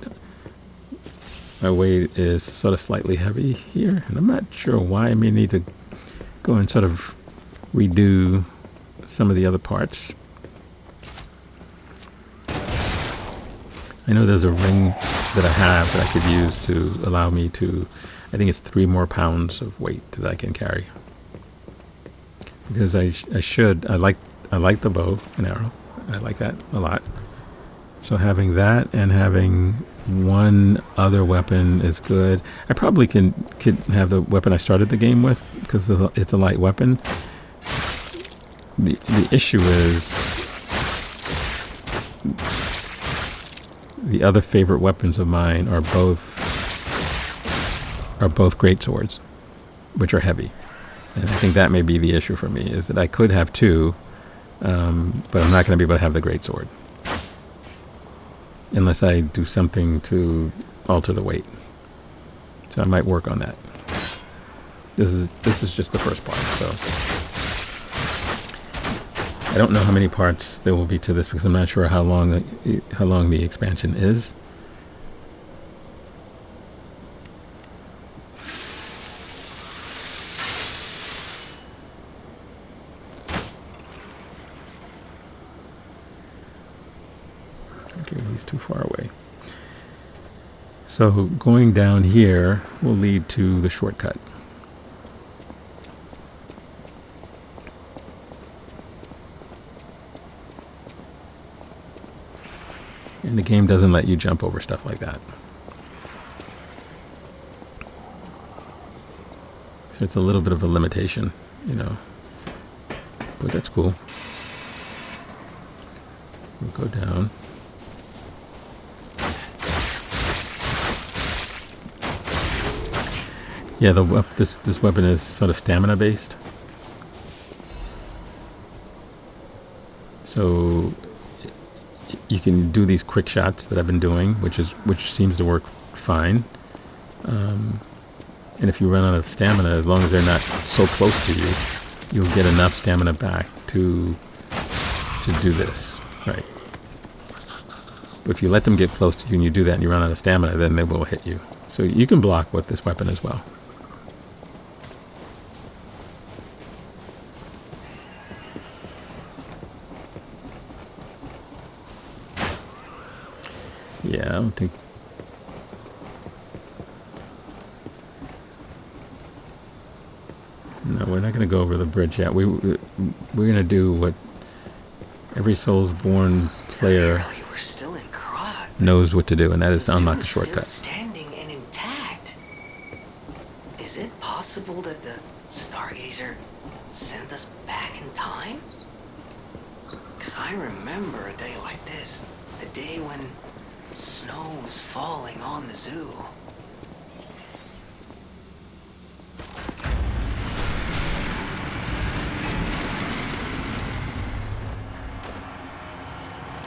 My weight is sort of slightly heavy here, and I'm not sure why. I may need to go and sort of redo some of the other parts. I know there's a ring that I have that I could use to allow me to, I think it's 3 more pounds of weight that I can carry. Because I like the bow and arrow. I like that a lot. So having that and having one other weapon is good. I probably could have the weapon I started the game with because it's a light weapon. The issue is the other favorite weapons of mine are both great swords, which are heavy. And I think that may be the issue for me, is that I could have two, but I'm not going to be able to have the great sword unless I do something to alter the weight. So I might work on that. This is just the first part, so I don't know how many parts there will be to this because I'm not sure how long the expansion is. Okay, he's too far away. So going down here will lead to the shortcut. And the game doesn't let you jump over stuff like that. So it's a little bit of a limitation, you know. But that's cool. We'll go down. Yeah, this weapon is sort of stamina based. So you can do these quick shots that I've been doing, which seems to work fine. And if you run out of stamina, as long as they're not so close to you, you'll get enough stamina back to do this, right? But if you let them get close to you and you do that and you run out of stamina, then they will hit you. So you can block with this weapon as well. Yeah, I don't think... No, we're not going to go over the bridge yet. We're going to do what every Soulsborne player We're still in Krat. knows what to do, and that is to unlock the Still shortcut. standing and intact. Is it possible that the Stargazer sent us back in time? Because I remember a day like this. A day when snow was falling on the zoo.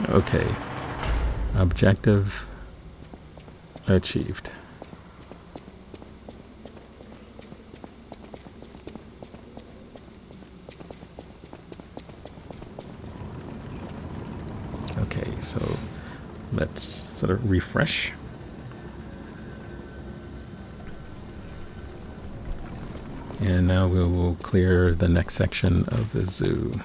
Okay. Objective achieved. Okay, so let's sort of refresh. And now we will clear the next section of the zoo.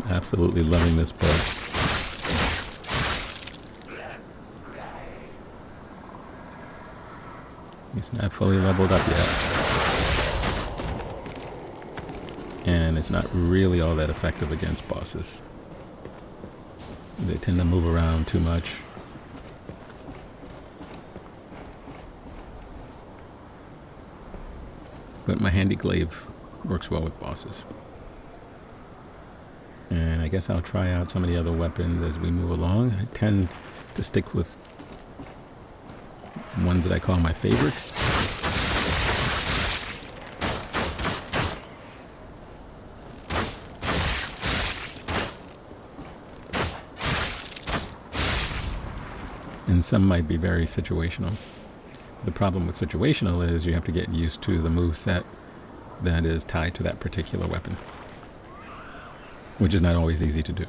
Absolutely loving this book. It's not fully leveled up yet. And it's not really all that effective against bosses. They tend to move around too much. But my handy glaive works well with bosses. And I guess I'll try out some of the other weapons as we move along. I tend to stick with ones that I call my favorites. And some might be very situational. The problem with situational is you have to get used to the moveset that is tied to that particular weapon, which is not always easy to do.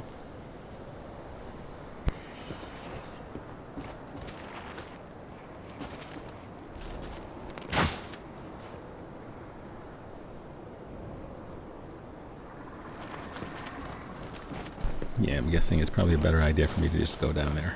Yeah, I'm guessing it's probably a better idea for me to just go down there.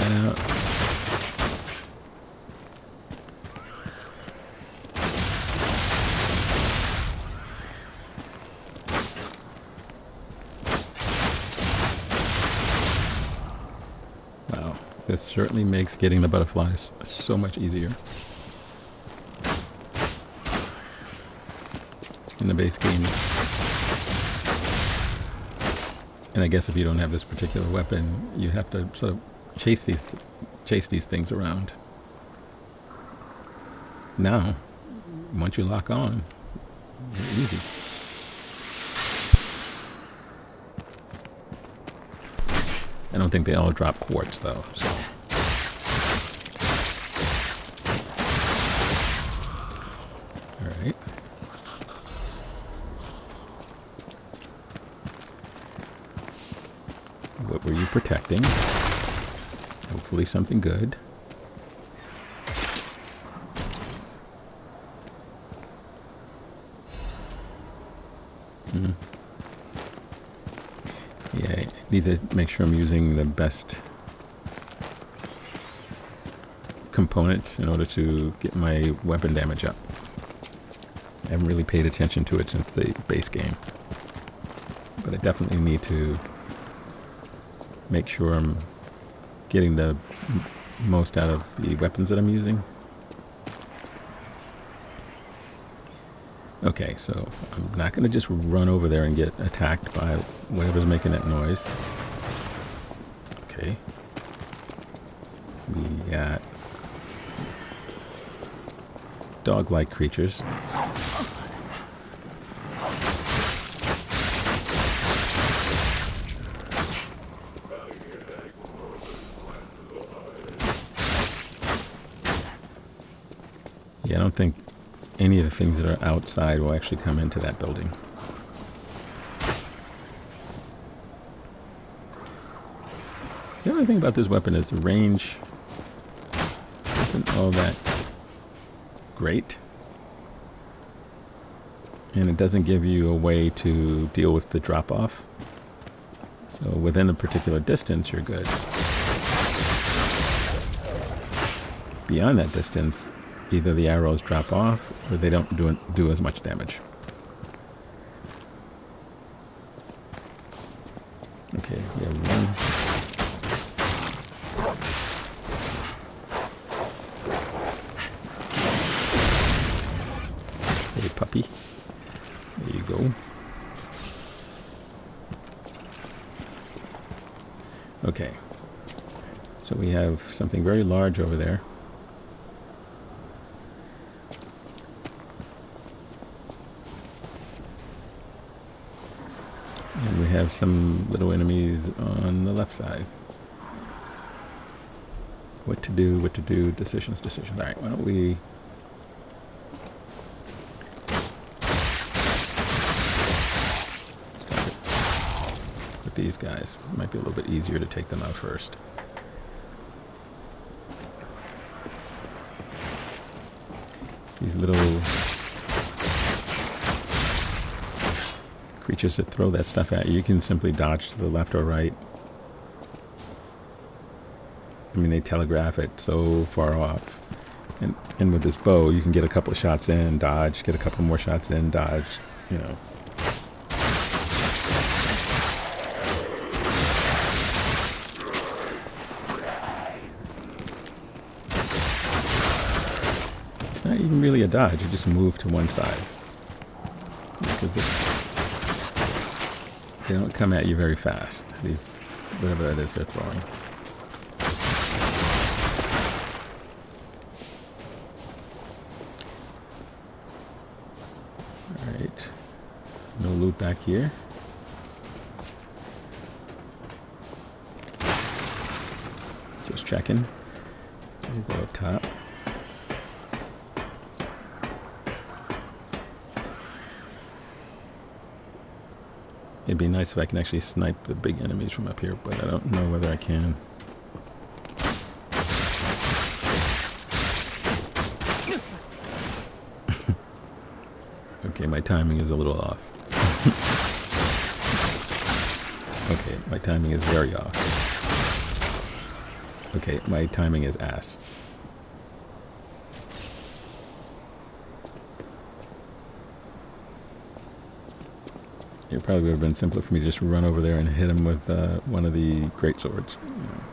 Out. Wow, this certainly makes getting the butterflies so much easier. In the base game. And I guess if you don't have this particular weapon, you have to sort of chase these things around. Now, once you lock on, it's easy. I don't think they all drop quartz though, so. Alright. What were you protecting? Hopefully something good. Yeah, I need to make sure I'm using the best components in order to get my weapon damage up. I haven't really paid attention to it since the base game. But I definitely need to make sure I'm getting the most out of the weapons that I'm using. Okay, so I'm not going to just run over there and get attacked by whatever's making that noise. Okay. We got dog-like creatures. Yeah, I don't think any of the things that are outside will actually come into that building. The other thing about this weapon is the range isn't all that great. And it doesn't give you a way to deal with the drop-off. So within a particular distance, you're good. Beyond that distance, either the arrows drop off or they don't do as much damage. Okay, we have one. Hey, puppy. There you go. Okay. So we have something very large over there. And we have some little enemies on the left side. What to do, decisions. All right, why don't we... with these guys. It might be a little bit easier to take them out first. These little creatures that throw that stuff at you, you can simply dodge to the left or right. I mean, they telegraph it so far off. And with this bow, you can get a couple of shots in, dodge, get a couple more shots in, dodge, you know. It's not even really a dodge, you just move to one side. Because they don't come at you very fast, these, whatever that is they're throwing. Alright, no loot back here. Just checking. We'll go up top. It'd be nice if I can actually snipe the big enemies from up here, but I don't know whether I can. Okay, my timing is a little off. Okay, my timing is very off. Okay, my timing is ass. It probably would have been simpler for me to just run over there and hit him with one of the great swords. You know.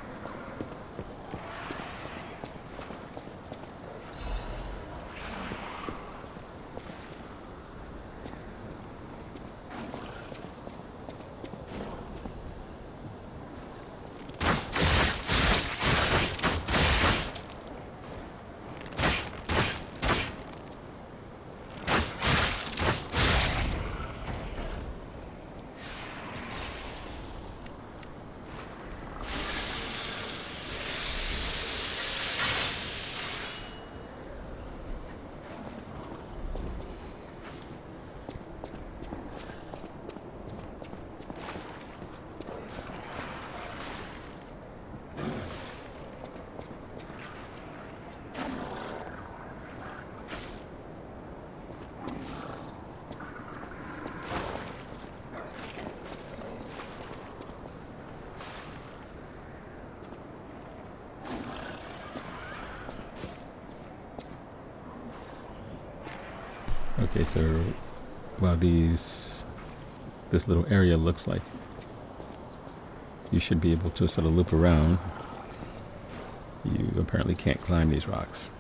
Okay, so while this little area looks like you should be able to sort of loop around, you apparently can't climb these rocks.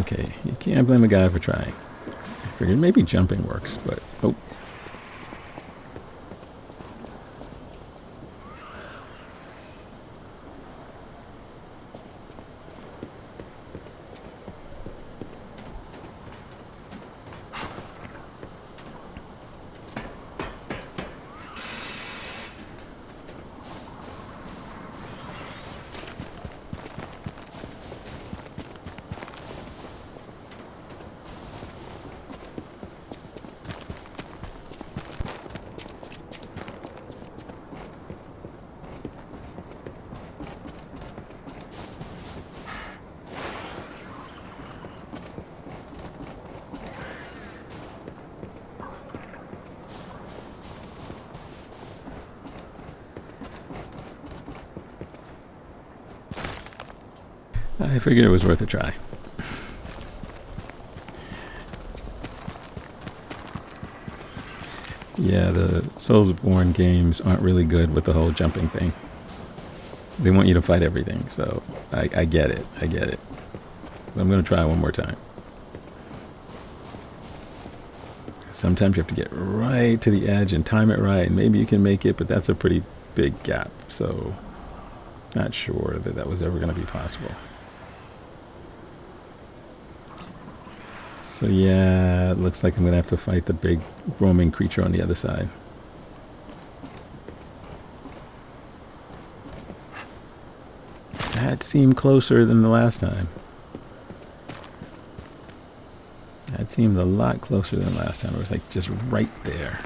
Okay, you can't blame a guy for trying. I figured maybe jumping works, but oh. I figured it was worth a try. Yeah, the Soulsborne games aren't really good with the whole jumping thing. They want you to fight everything, so I get it. I get it. But I'm going to try one more time. Sometimes you have to get right to the edge and time it right. Maybe you can make it, but that's a pretty big gap. So not sure that that was ever going to be possible. So yeah, it looks like I'm going to have to fight the big roaming creature on the other side. That seemed closer than the last time. That seemed a lot closer than last time. It was like just right there.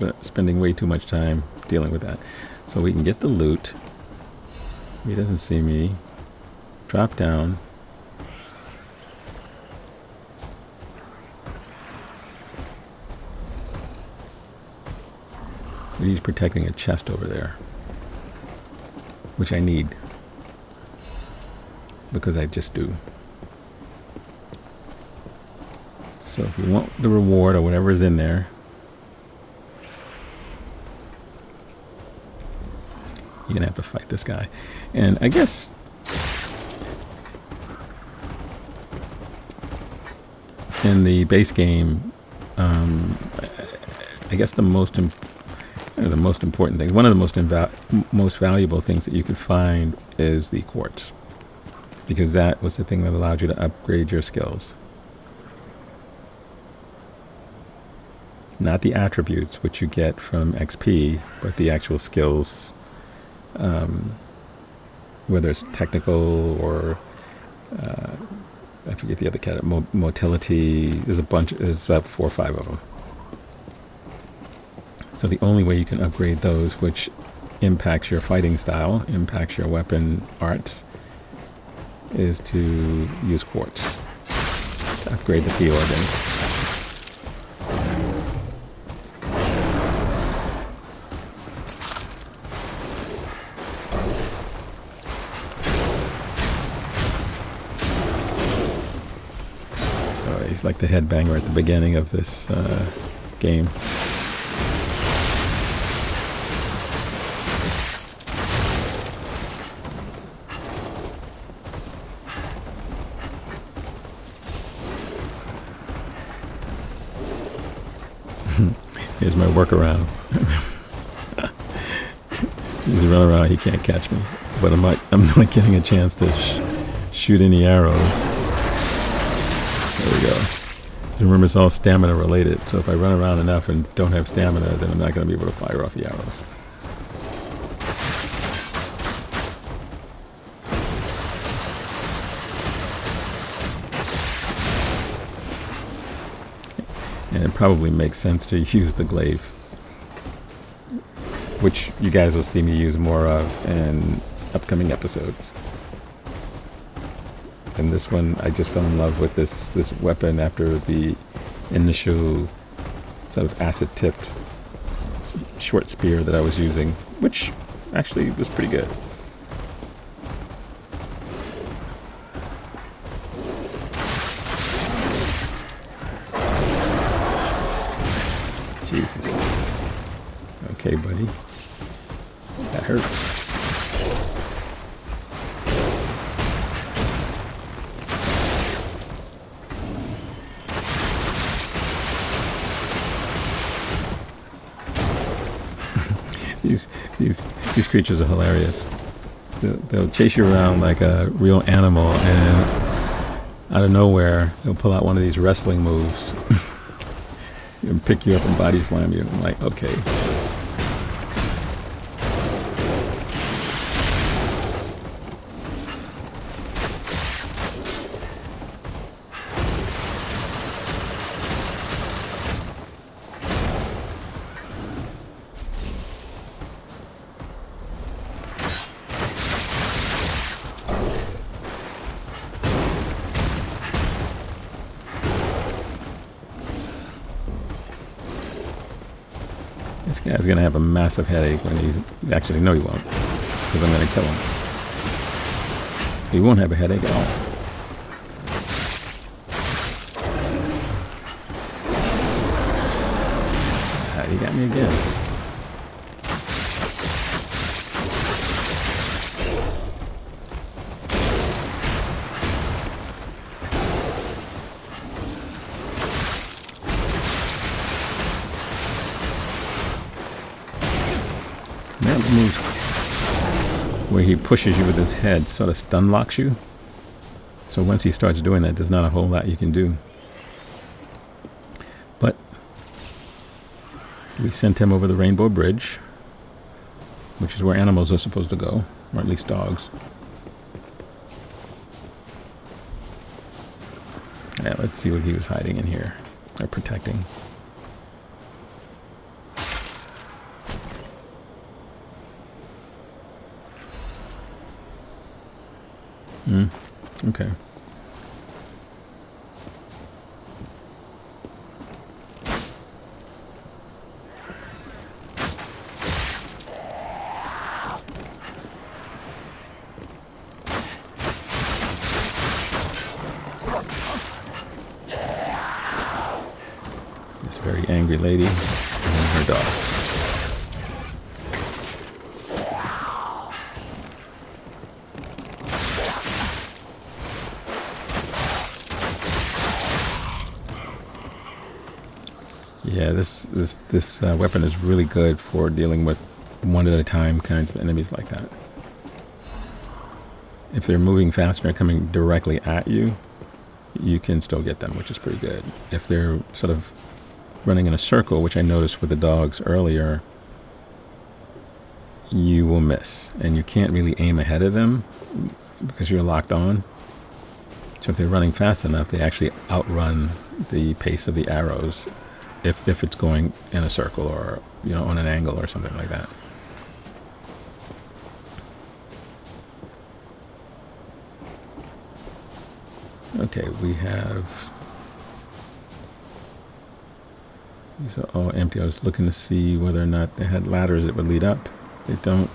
But spending way too much time dealing with that. So we can get the loot. He doesn't see me. Drop down. He's protecting a chest over there, which I need because I just do. So if you want the reward or whatever is in there, you're gonna have to fight this guy. And I guess in the base game, I guess the most important thing, one of the most valuable things that you could find is the quartz, because that was the thing that allowed you to upgrade your skills. Not the attributes which you get from XP, but the actual skills, whether it's technical or I forget the other category, motility. There's about 4 or 5 of them. So the only way you can upgrade those, which impacts your fighting style, impacts your weapon arts, is to use quartz to upgrade the P organs. Oh, he's like the headbanger at the beginning of this game. Here's my workaround. He's running around, he can't catch me. But I'm not getting a chance to shoot any arrows. There we go. Remember, it's all stamina related, so if I run around enough and don't have stamina, then I'm not going to be able to fire off the arrows. And it probably makes sense to use the glaive, which you guys will see me use more of in upcoming episodes. And this one, I just fell in love with this weapon after the initial sort of acid-tipped short spear that I was using, which actually was pretty good. Jesus. Okay, buddy. That hurt. These creatures are hilarious. They'll chase you around like a real animal, and out of nowhere, they'll pull out one of these wrestling moves and pick you up and body slam you. I'm like, okay. This guy's gonna have a massive headache when he's... Actually, no he won't, because I'm gonna kill him. So he won't have a headache at all. Ah, he got me again. That move where he pushes you with his head sort of stun locks you. So once he starts doing that, there's not a whole lot you can do. But we sent him over the Rainbow Bridge, which is where animals are supposed to go, or at least dogs. Yeah, let's see what he was hiding in here, or protecting. Okay. This very angry lady and her dog. Yeah, this weapon is really good for dealing with one at a time kinds of enemies like that. If they're moving faster and coming directly at you, you can still get them, which is pretty good. If they're sort of running in a circle, which I noticed with the dogs earlier, you will miss. And you can't really aim ahead of them because you're locked on. So if they're running fast enough, they actually outrun the pace of the arrows. If it's going in a circle or, you know, on an angle or something like that. Okay, we have... These are all empty. I was looking to see whether or not they had ladders that would lead up. They don't.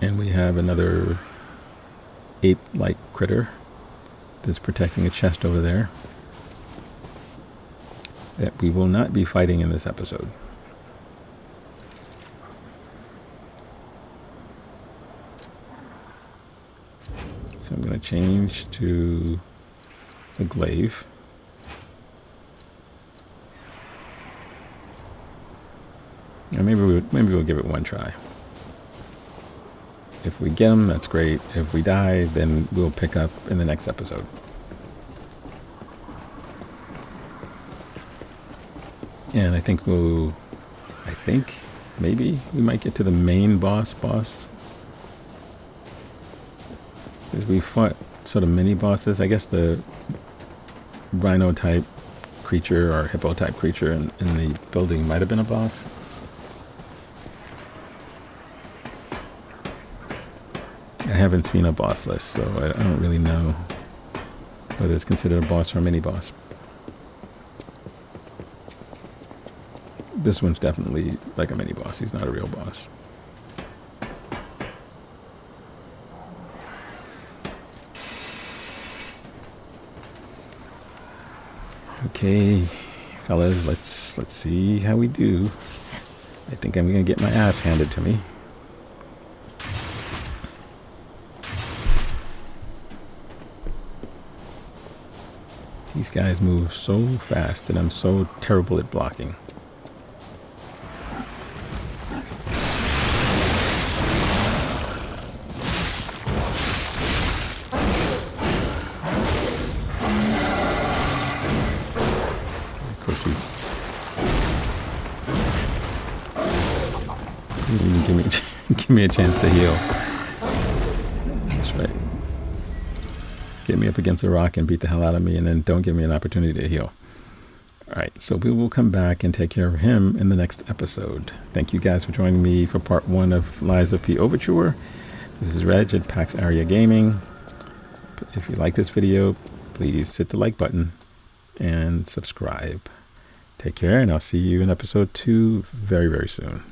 And we have another ape-like critter that's protecting a chest over there that we will not be fighting in this episode. So I'm going to change to the glaive. And maybe we'll give it one try. If we get them, that's great. If we die, then we'll pick up in the next episode. And I think maybe we might get to the main boss. Because we fought sort of mini bosses. I guess the rhino type creature or hippo type creature in the building might have been a boss. I haven't seen a boss list, so I don't really know whether it's considered a boss or a mini boss. This one's definitely like a mini boss. He's not a real boss. Okay, fellas, let's see how we do. I think I'm gonna get my ass handed to me. These guys move so fast, and I'm so terrible at blocking. Of course, he didn't even give me a chance to heal. That's right. Get me up against a rock and beat the hell out of me, and then don't give me an opportunity to heal. Alright, so we will come back and take care of him in the next episode. Thank you guys for joining me for part 1 of Lies of P Overture. This is Reg at PAX Area Gaming. If you like this video, please hit the like button and subscribe. Take care, and I'll see you in episode 2 very, very soon.